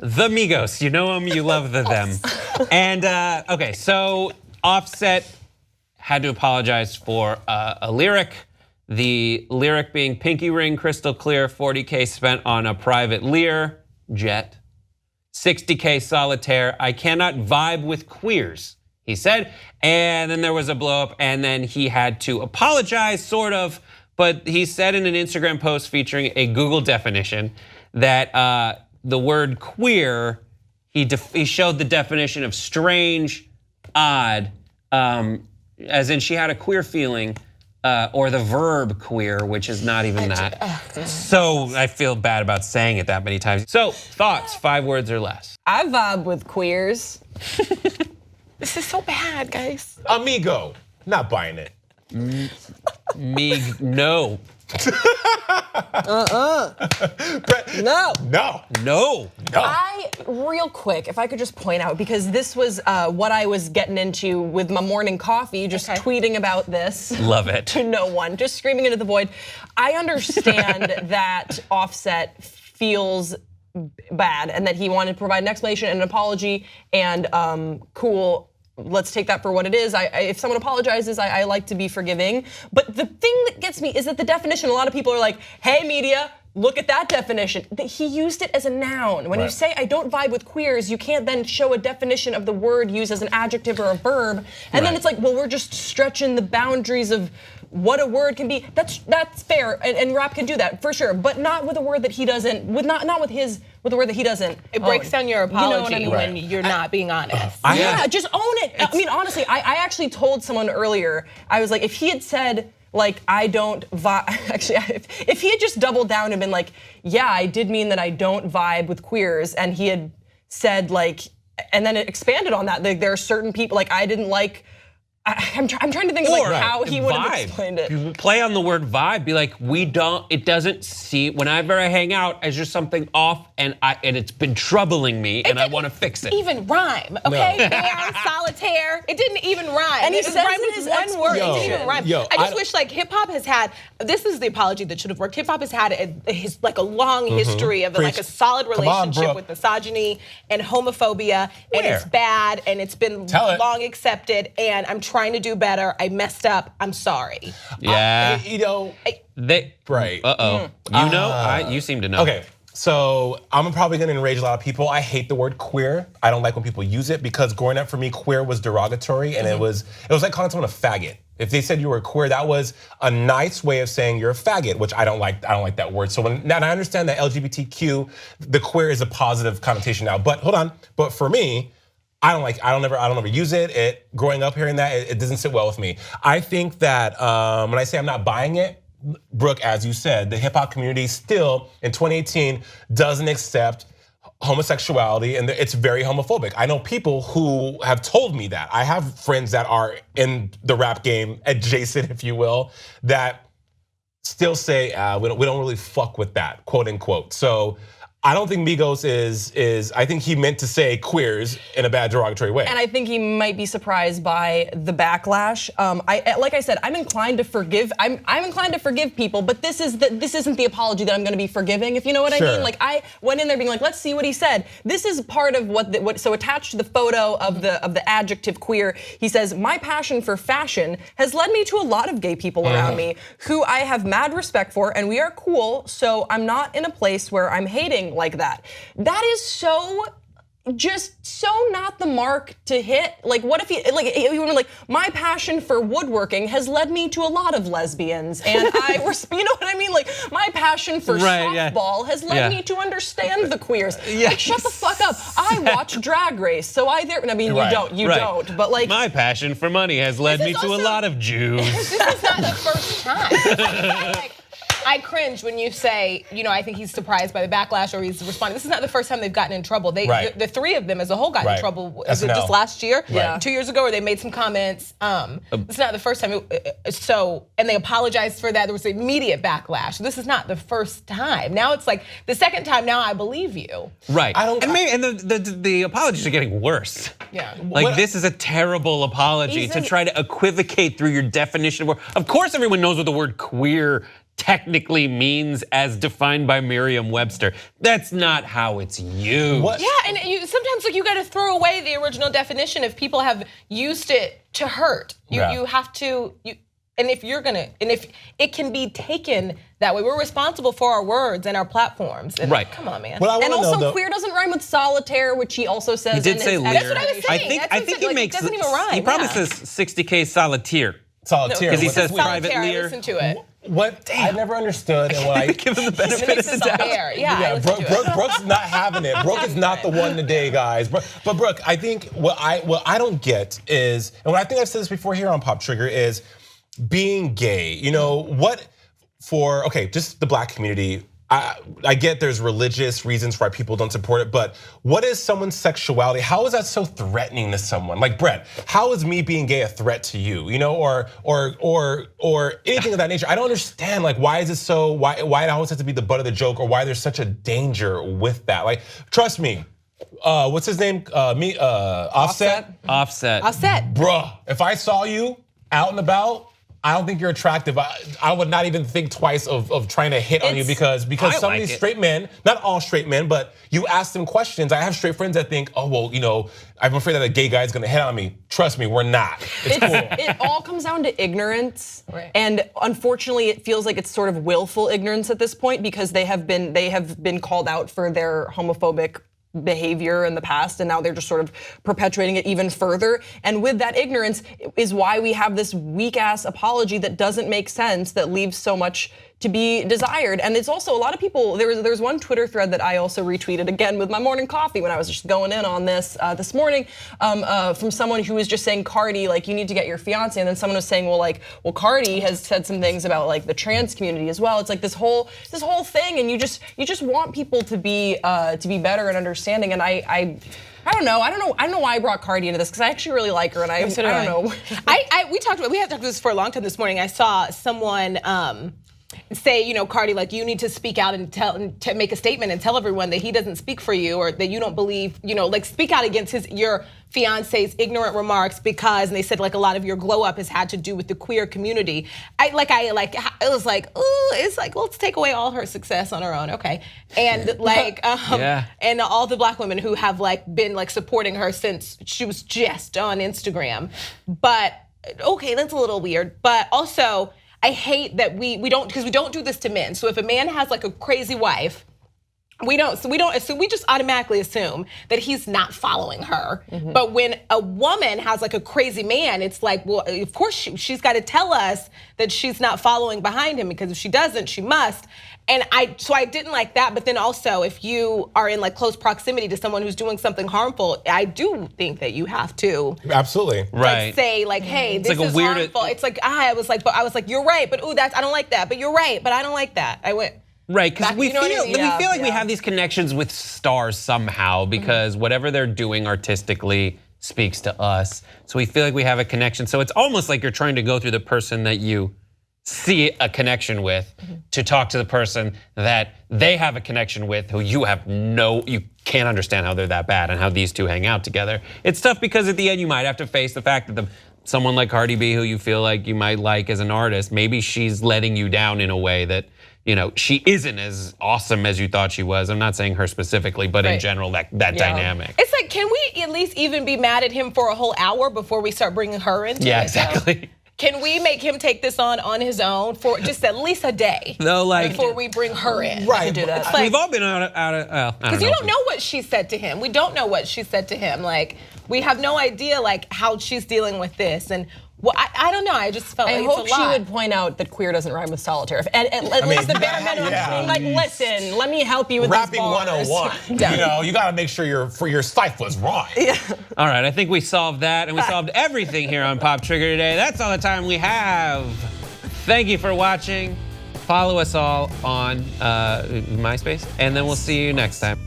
The Migos, you know them, you love them. And okay, so Offset had to apologize for a lyric. The lyric being pinky ring, crystal clear, 40K spent on a private Lear jet, 60K solitaire. I cannot vibe with queers, he said. And then there was a blow up, and then he had to apologize, sort of. But he said in an Instagram post featuring a Google definition that the word queer, he showed the definition of strange, odd, as in she had a queer feeling, or the verb queer, which is not even that. So I feel bad about saying it that many times. So thoughts, 5 words or less. I vibe with queers. This is so bad, guys. Amigo, not buying it. No. No. Real quick, if I could just point out, because this was what I was getting into with my morning coffee, just tweeting about this. Love it. To no one, just screaming into the void. I understand that Offset feels bad and that he wanted to provide an explanation and an apology, and cool. Let's take that for what it is. If someone apologizes, I like to be forgiving. But the thing that gets me is that the definition, a lot of people are like, hey media, look at that definition. He used it as a noun. When you say I don't vibe with queers, you can't then show a definition of the word used as an adjective or a verb. And then it's like, well, we're just stretching the boundaries of what a word can be. That's fair, and rap can do that for sure, but not with a word that he doesn't. With a word that he doesn't. It breaks down your apology, you know what I mean? when you're not being honest. Yeah, just own it. I mean, honestly, I actually told someone earlier. I was like, if he had said, like, I don't vibe, actually, if he had just doubled down and been like, yeah, I did mean that I don't vibe with queers, and he had said, like, and then it expanded on that. Like, there are certain people, like, I didn't like, I'm trying to think of like how he would have explained it. You play on the word vibe, be like, it doesn't seem, whenever I hang out, as just something off, and it's been troubling me, and I want to fix it. Even rhyme, okay? Bear, solitaire, it didn't even rhyme. And he it says rhymed in with his one word, it didn't even rhyme. I just wish like hip hop has had, this is the apology that should have worked. Hip hop has had a long history of like a solid relationship with misogyny and homophobia, and it's bad, and it's been long accepted, and I'm trying to do better. I messed up. I'm sorry. Yeah. Right. You know? You seem to know. Okay. So I'm probably gonna enrage a lot of people. I hate the word queer. I don't like when people use it because growing up for me, queer was derogatory, and it was like calling someone a faggot. If they said you were queer, that was a nice way of saying you're a faggot, which I don't like. I don't like that word. So now I understand that LGBTQ, the queer is a positive connotation now. But hold on. But for me, I don't ever use it. Growing up hearing that, it doesn't sit well with me. I think that when I say I'm not buying it, Brooke, as you said, the hip hop community still in 2018 doesn't accept homosexuality, and it's very homophobic. I know people who have told me that. I have friends that are in the rap game, adjacent, if you will, that still say we don't really fuck with that, quote unquote. So I don't think Migos is. I think he meant to say queers in a bad derogatory way. And I think he might be surprised by the backlash. Like I said, I'm inclined to forgive. I'm inclined to forgive people, but this isn't the apology that I'm going to be forgiving. If you know what I mean. Like I went in there being like, let's see what he said. This is part of what. So attached to the photo of the adjective queer, he says, my passion for fashion has led me to a lot of gay people around me who I have mad respect for, and we are cool. So I'm not in a place where I'm hating like that. That is so not the mark to hit. Like, what if he like my passion for woodworking has led me to a lot of lesbians, and you know what I mean? Like, my passion for softball has led me to understand the queers. Like, shut the fuck up. I watch Drag Race, so you don't, but like, my passion for money has led me to a lot of Jews. This is not the first time. I cringe when you say, I think he's surprised by the backlash or he's responding. This is not the first time they've gotten in trouble. The three of them as a whole got in trouble. Was it just last year? 2 years ago, where they made some comments. It's not the first time. And they apologized for that. There was immediate backlash. This is not the first time. Now it's like the second time. Now I believe you. Right. The apologies are getting worse. Yeah. Like, this is a terrible apology to try to equivocate through your definition of word. Of course, everyone knows what the word queer technically means as defined by Merriam-Webster. That's not how it's used. What? Yeah, and sometimes like you got to throw away the original definition if people have used it to hurt. You have to. And if it can be taken that way, we're responsible for our words and our platforms. And right. Come on, man. And also, queer doesn't rhyme with solitaire, which he also says. He did say lyric. That's what I was saying. I think he makes. It doesn't even rhyme. He probably says 60K solitaire. Solitaire. Because he says solitaire, private lyre. Listen to it. What I never understood, and what I give him the benefit of the doubt. Yeah, Brooke's not having it. Brooke is not the one today, guys. But Brooke, I think what I don't get is, and what I think I've said this before here on Pop Trigger is being gay. You know what? Just the Black community. I get there's religious reasons why people don't support it, but what is someone's sexuality? How is that so threatening to someone? Like Brett, how is me being gay a threat to you? You know, or anything of that nature. I don't understand. Like, why is it so? Why it always has to be the butt of the joke, or why there's such a danger with that? Like, trust me. What's his name? Offset. Offset. Bruh, if I saw you out and about, I don't think you're attractive. I would not even think twice of trying to hit on you because some of these straight men, not all straight men, but you ask them questions. I have straight friends that think, oh, well, you know, I'm afraid that a gay guy is gonna hit on me. Trust me, we're not. It's cool. It all comes down to ignorance. Right. And unfortunately, it feels like it's sort of willful ignorance at this point because they have been called out for their homophobic behavior in the past, and now they're just sort of perpetuating it even further. And with that ignorance is why we have this weak ass apology that doesn't make sense, that leaves so much to be desired. And it's also a lot of people, there's one Twitter thread that I also retweeted again with my morning coffee when I was just going in on this this morning from someone who was just saying, Cardi, like, you need to get your fiance. And then someone was saying, well, Cardi has said some things about like the trans community as well. It's like this whole thing, and you just want people to be better and understanding. And I don't know why I brought Cardi into this, because I actually really like her, and I don't know. We have talked about this for a long time this morning. I saw someone say, you know, Cardi, like, you need to speak out and to make a statement and tell everyone that he doesn't speak for you, or that you don't believe, you know, like, speak out against your fiance's ignorant remarks, because, and they said, like, a lot of your glow up has had to do with the queer community. It was like, ooh, it's like, let's take away all her success on her own, okay? And like, and all the Black women who have like been like supporting her since she was just on Instagram. But okay, that's a little weird. But also, I hate that we don't, because we don't do this to men. So if a man has like a crazy wife, we just automatically assume that he's not following her. Mm-hmm. But when a woman has like a crazy man, it's like, well, of course she's got to tell us that she's not following behind him, because if she doesn't, she must. And so I didn't like that. But then also, if you are in like close proximity to someone who's doing something harmful, I do think that you have to absolutely like, say like, hey, this is harmful. It's like I was like, you're right, but I don't like that. But you're right, but I don't like that. I went. Right, because we feel like we have these connections with stars somehow, because whatever they're doing artistically speaks to us. So we feel like we have a connection. So it's almost like you're trying to go through the person that you see a connection with to talk to the person that they have a connection with, who you can't understand how they're that bad and how these two hang out together. It's tough because at the end you might have to face the fact that someone like Cardi B, who you feel like you might like as an artist, maybe she's letting you down in a way that, you know, she isn't as awesome as you thought she was. I'm not saying her specifically, but in general, that dynamic. It's like, can we at least even be mad at him for a whole hour before we start bringing her into it? Yeah, exactly. Can we make him take this on his own for just at least a day? No, like, before we bring her in. Right, do that. We've all been out of because you don't know what she said to him. We don't know what she said to him. Like, we have no idea like how she's dealing with this. And well, I don't know. I just felt like it's a lot. I hope she would point out that queer doesn't rhyme with solitaire. And at least the bare minimum, being like, listen, let me help you with rapping these bars. 101. You know, you gotta make sure your ciphers rhyme. Yeah. All right, I think we solved that, and we solved everything here on Pop Trigger today. That's all the time we have. Thank you for watching. Follow us all on MySpace, and then we'll see you next time.